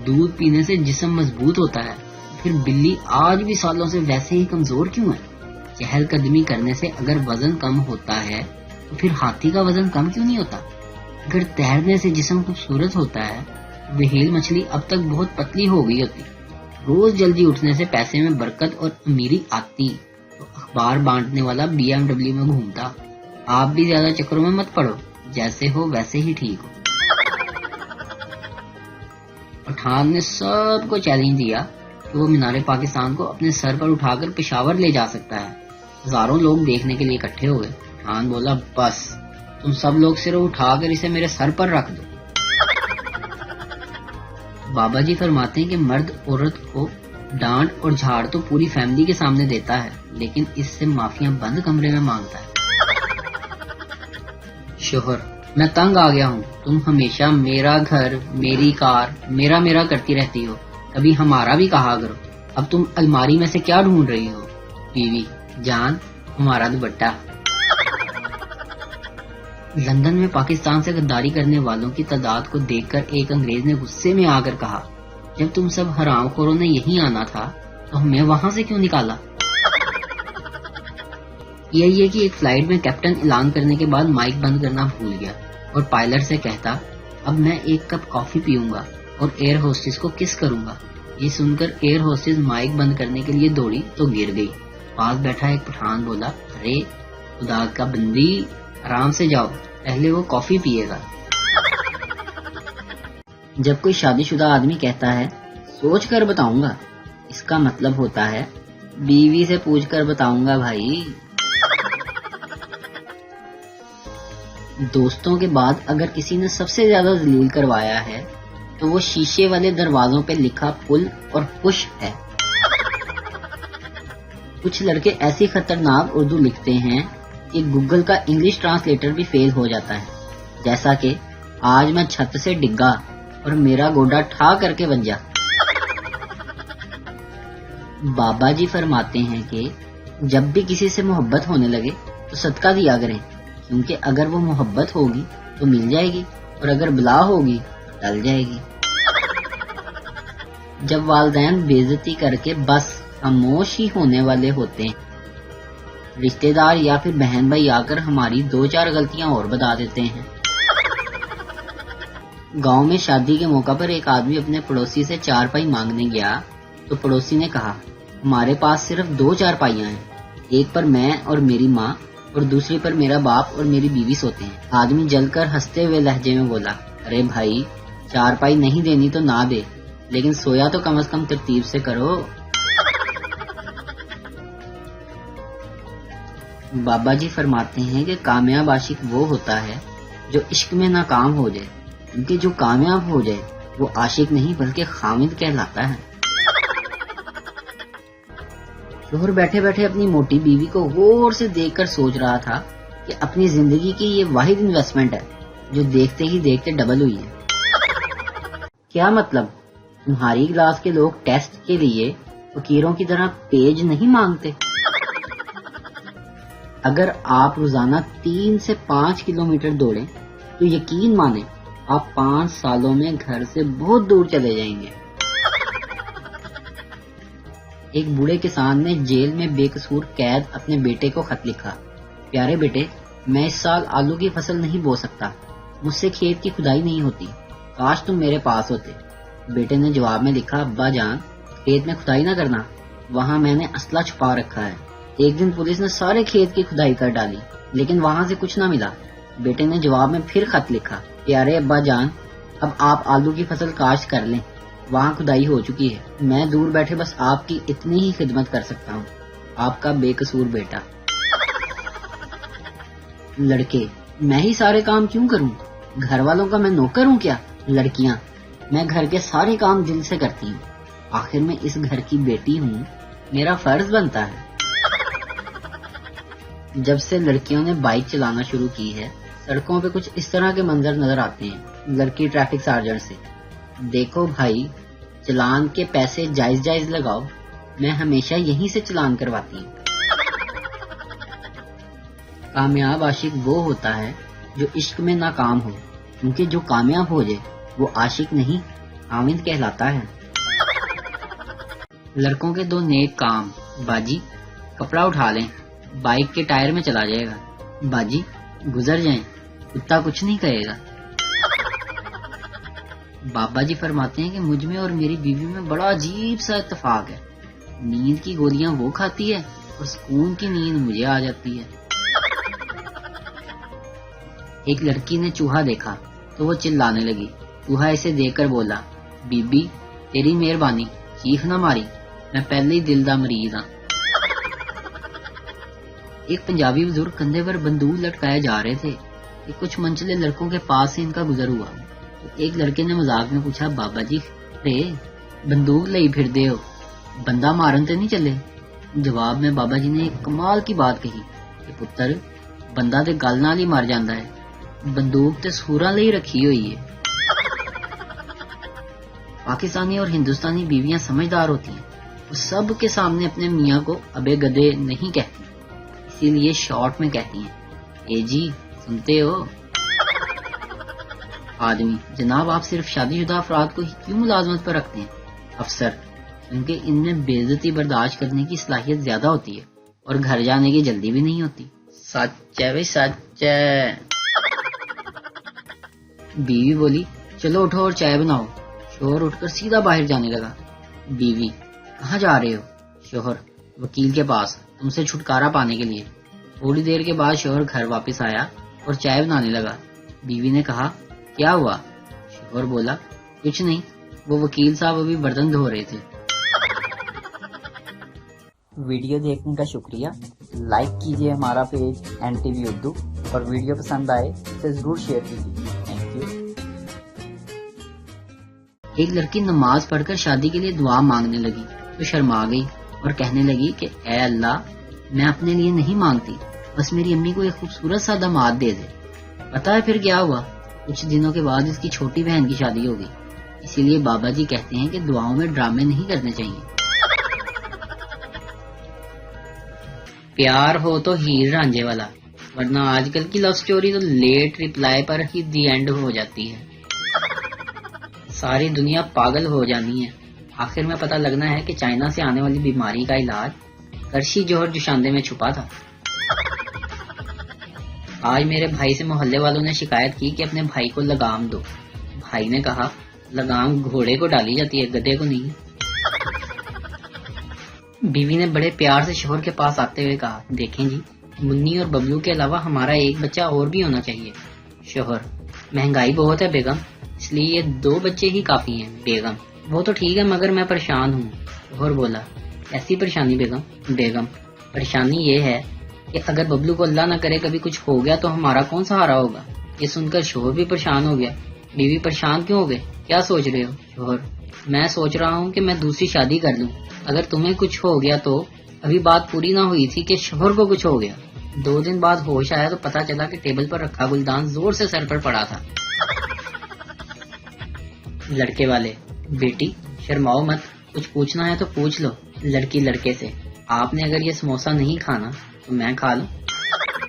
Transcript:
دودھ پینے سے جسم مضبوط ہوتا ہے، پھر بلی آج بھی سالوں سے ویسے ہی کمزور کیوں ہے؟ چہل قدمی کرنے سے اگر وزن کم ہوتا ہے تو پھر ہاتھی کا وزن کم کیوں نہیں ہوتا؟ اگر تیرنے سے جسم خوبصورت ہوتا ہے تو وہیل مچھلی اب تک بہت پتلی ہو گئی ہوتی۔ روز جلدی اٹھنے سے پیسے میں برکت اور امیری آتی تو اخبار بانٹنے والا BMW میں گھومتا۔ آپ بھی زیادہ چکروں میں مت پڑو، جیسے ہو ویسے ہی ٹھیک ہو۔ پٹھان نے سب کو چیلنج دیا کہ وہ مینار پاکستان کو اپنے سر پر اٹھا کر پشاور لے جا سکتا ہے۔ ہزاروں لوگ دیکھنے کے لیے اکٹھے ہوئے۔ پٹھان بولا، بس تم سب لوگ صرف اٹھا کر اسے میرے سر پر رکھ دو۔ بابا جی فرماتے ہیں کہ مرد عورت کو ڈانٹ اور جھاڑ تو پوری فیملی کے سامنے دیتا ہے، لیکن اس سے معافیاں بند کمرے میں مانگتا ہے۔ شوہر، میں تنگ آ گیا ہوں، تم ہمیشہ میرا گھر، میری کار، میرا کرتی رہتی ہو، کبھی ہمارا بھی کہا کرو۔ اب تم الماری میں سے کیا ڈھونڈ رہی ہو؟ بیوی، جان ہمارا دوپٹہ۔ لندن میں پاکستان سے غداری کرنے والوں کی تعداد کو دیکھ کر ایک انگریز نے غصے میں آ کر کہا، جب تم سب حرام خوروں نے یہیں آنا تھا تو ہمیں وہاں سے کیوں نکالا؟ یہ کہ ایک فلائٹ میں کیپٹن اعلان کرنے کے بعد مائک بند کرنا بھول گیا اور پائلٹ سے کہتا، اب میں ایک کپ کافی پیوں گا اور ایئر ہوسٹس کو کس کروں گا۔ یہ سن کر ایئر ہوسٹس مائک بند کرنے کے لیے دوڑی تو گر گئی۔ پاس بیٹھا ایک پٹھان بولا، ارے خدا کا بندی، آرام سے جاؤ، پہلے وہ کافی پیے گا۔ جب کوئی شادی شدہ آدمی کہتا ہے سوچ کر بتاؤں گا، اس کا مطلب ہوتا ہے بیوی سے پوچھ کر بتاؤں گا بھائی۔ دوستوں کے بعد اگر کسی نے سب سے زیادہ ذلیل کروایا ہے تو وہ شیشے والے دروازوں پہ لکھا پل اور پش ہے۔ کچھ لڑکے ایسی خطرناک اردو لکھتے ہیں کہ گوگل کا انگلش ٹرانسلیٹر بھی فیل ہو جاتا ہے، جیسا کہ آج میں چھت سے ڈگا اور میرا گوڈا ٹھا کر کے بن جا۔ بابا جی فرماتے ہیں کہ جب بھی کسی سے محبت ہونے لگے تو صدقہ دیا کریں، کیونکہ اگر وہ محبت ہوگی تو مل جائے گی اور اگر بلا ہوگی تو ٹل جائے گی۔ جب والدین بے عزتی کر کے بس خاموش ہی ہونے والے ہوتے ہیں، رشتہ دار یا پھر بہن بھائی آ کر ہماری 2-4 غلطیاں اور بتا دیتے ہیں۔ گاؤں میں شادی کے موقع پر ایک آدمی اپنے پڑوسی سے 4 پائی مانگنے گیا تو پڑوسی نے کہا، ہمارے پاس صرف 2 چارپائیاں ہیں، ایک پر میں اور میری ماں اور دوسری پر میرا باپ اور میری بیوی سوتے ہیں۔ آدمی جل کر ہنستے ہوئے لہجے میں بولا، ارے بھائی 4 پائی نہیں دینی تو نہ دے، لیکن سویا تو کم از کم ترتیب سے کرو۔ بابا جی فرماتے ہیں کہ کامیاب عاشق وہ ہوتا ہے جو عشق میں ناکام ہو جائے، کیونکہ جو کامیاب ہو جائے وہ عاشق نہیں بلکہ خامد کہلاتا ہے۔ شوہر بیٹھے بیٹھے اپنی موٹی بیوی کو غور سے دیکھ کر سوچ رہا تھا کہ اپنی زندگی کی یہ واحد انویسٹمنٹ ہے جو دیکھتے ہی دیکھتے ڈبل ہوئی ہے۔ کیا مطلب تمہاری کلاس کے لوگ ٹیسٹ کے لیے فقیروں کی طرح پیج نہیں مانگتے؟ اگر آپ روزانہ 3 سے 5 کلومیٹر دوڑیں تو یقین مانیں آپ 5 سالوں میں گھر سے بہت دور چلے جائیں گے۔ ایک بوڑھے کسان نے جیل میں بے قصور قید اپنے بیٹے کو خط لکھا، پیارے بیٹے، میں اس سال آلو کی فصل نہیں بو سکتا، مجھ سے کھیت کی کھدائی نہیں ہوتی، کاش تم میرے پاس ہوتے۔ بیٹے نے جواب میں لکھا، ابا جان کھیت میں کھدائی نہ کرنا، وہاں میں نے اسلحہ چھپا رکھا ہے۔ ایک دن پولیس نے سارے کھیت کی کھدائی کر ڈالی لیکن وہاں سے کچھ نہ ملا۔ بیٹے نے جواب میں پھر خط لکھا، پیارے ابا جان اب آپ آلو کی فصل کاشت کر لیں، وہاں کھدائی ہو چکی ہے، میں دور بیٹھے بس آپ کی اتنی ہی خدمت کر سکتا ہوں، آپ کا بے قصور بیٹا۔ لڑکے، میں ہی سارے کام کیوں کروں؟ گھر والوں کا میں نوکر ہوں کیا؟ لڑکیاں، میں گھر کے سارے کام دل سے کرتی ہوں، آخر میں اس گھر کی بیٹی ہوں، میرا فرض بنتا ہے۔ جب سے لڑکیوں نے بائک چلانا شروع کی ہے، سڑکوں پہ کچھ اس طرح کے منظر نظر آتے ہیں۔ لڑکی ٹریفک سارجنٹ سے، دیکھو بھائی چلان کے پیسے جائز جائز لگاؤ، میں ہمیشہ یہیں سے چلان کرواتی ہوں۔ کامیاب عاشق وہ ہوتا ہے جو عشق میں ناکام ہو، کیونکہ جو کامیاب ہو جائے وہ عاشق نہیں حامد کہلاتا ہے۔ لڑکوں کے 2 نیک کام۔ باجی کپڑا اٹھا لیں، بائک کے ٹائر میں چلا جائے گا۔ باجی گزر جائیں، کتا کچھ نہیں کہے گا۔ بابا جی فرماتے ہیں کہ مجھ میں اور میری بیوی میں بڑا عجیب سا اتفاق ہے، نیند کی گولیاں وہ کھاتی ہے اور سکون کی نیند مجھے آ جاتی ہے۔ ایک لڑکی نے چوہا دیکھا تو وہ چلانے لگی۔ چوہا اسے دیکھ کر بولا، بی بی تیری مہربانی، چیخ نہ ماری، میں پہلے ہی دل دا مریض ہاں۔ ایک پنجابی بزرگ کندھے پر بندوق لٹکائے جا رہے تھے کہ کچھ منچلے لڑکوں کے پاس سے ان کا گزر ہوا۔ تو ایک لڑکے نے مذاق میں پوچھا، بابا جی رے بندوق لئی پھر دے ہو، بندہ مارن تے نہیں چلے؟ جواب میں بابا جی نے ایک کمال کی بات کہی کہ پتر بندہ تے گل نال ہی مر جاندا ہے، بندوق تے سوراں لئی رکھی ہوئی ہے۔ پاکستانی اور ہندوستانی بیویاں سمجھدار ہوتی ہیں، وہ سب کے سامنے اپنے میاں کو ابے گدے نہیں کہتی، اسی لیے شارٹ میں کہتی ہیں، اے جی سنتے ہو؟ آدمی، جناب آپ صرف شادی شدہ افراد کو ہی کیوں ملازمت پر رکھتے ہیں؟ افسر، کیونکہ ان میں بے عزتی برداشت کرنے کی صلاحیت زیادہ ہوتی ہے اور گھر جانے کی جلدی بھی نہیں ہوتی۔ سچ ہے بھائی سچ ہے۔ بیوی بولی، چلو اٹھو اور چائے بناؤ۔ شوہر اٹھ کر سیدھا باہر جانے لگا۔ بیوی، کہاں جا رہے ہو؟ شوہر، وکیل کے پاس، تم سے چھٹکارا پانے کے لیے۔ تھوڑی دیر کے بعد شوہر گھر واپس آیا اور چائے بنانے لگا۔ بیوی نے کہا، کیا ہوا؟ شوہر بولا، کچھ نہیں، وہ وکیل صاحب ابھی برتن دھو رہے تھے۔ ویڈیو دیکھنے کا شکریہ۔ لائک کیجیے ہمارا پیج NTV اردو، اور ویڈیو پسند آئے تو ضرور شیئر کیجیے۔ Thank you. ایک لڑکی نماز پڑھ کر شادی کے لیے دعا مانگنے لگی تو شرما گئی اور کہنے لگی کہ اے اللہ، میں اپنے لیے نہیں مانگتی، بس میری امی کو ایک خوبصورت سا داماد دے دے۔ پتہ ہے پھر کیا ہوا؟ کچھ دنوں کے بعد اس کی چھوٹی بہن کی شادی ہو گئی۔ اسی لیے بابا جی کہتے ہیں کہ دعاؤں میں ڈرامے نہیں کرنے چاہیے۔ پیار ہو تو ہیر رانجھے والا، ورنہ آج کل کی لو سٹوری تو لیٹ ریپلائی پر ہی دی اینڈ ہو جاتی ہے۔ ساری دنیا پاگل ہو جانی ہے۔ آخر میں پتہ لگنا ہے کہ چائنا سے آنے والی بیماری کا علاج کرشی جوہر جوشاندے میں چھپا تھا۔ آج میرے بھائی سے محلے والوں نے شکایت کی کہ اپنے بھائی کو لگام دو۔ بھائی نے کہا، لگام گھوڑے کو ڈالی جاتی ہے، گدھے کو نہیں۔ بیوی نے بڑے پیار سے شوہر کے پاس آتے ہوئے کہا، دیکھیں جی، منی اور ببلو کے علاوہ ہمارا ایک بچہ اور بھی ہونا چاہیے۔ شوہر، مہنگائی بہت ہے بیگم، اس لیے یہ 2 بچے ہی کافی ہیں۔ بیگم، وہ تو ٹھیک ہے مگر میں پریشان ہوں۔ شوہر بولا، ایسی پریشانی بیگم؟ بیگم، پریشانی یہ ہے کہ اگر ببلو کو اللہ نہ کرے کبھی کچھ ہو گیا تو ہمارا کون سہارا ہوگا؟ یہ سن کر شوہر بھی پریشان ہو گیا۔ بیوی، پریشان کیوں ہو گئے؟ کیا سوچ رہے ہو؟ شوہر، میں سوچ رہا ہوں کہ میں دوسری شادی کر لوں، اگر تمہیں کچھ ہو گیا تو۔ ابھی بات پوری نہ ہوئی تھی کہ شوہر کو کچھ ہو گیا۔ 2 دن بعد ہوش آیا تو پتا چلا کہ ٹیبل پر رکھا گلدان زور سے سر پر پڑا تھا۔ لڑکے والے، بیٹی شرماؤ مت، کچھ پوچھنا ہے تو پوچھ لو۔ لڑکی لڑکے سے، آپ نے اگر یہ سموسہ نہیں کھانا تو میں کھا لوں؟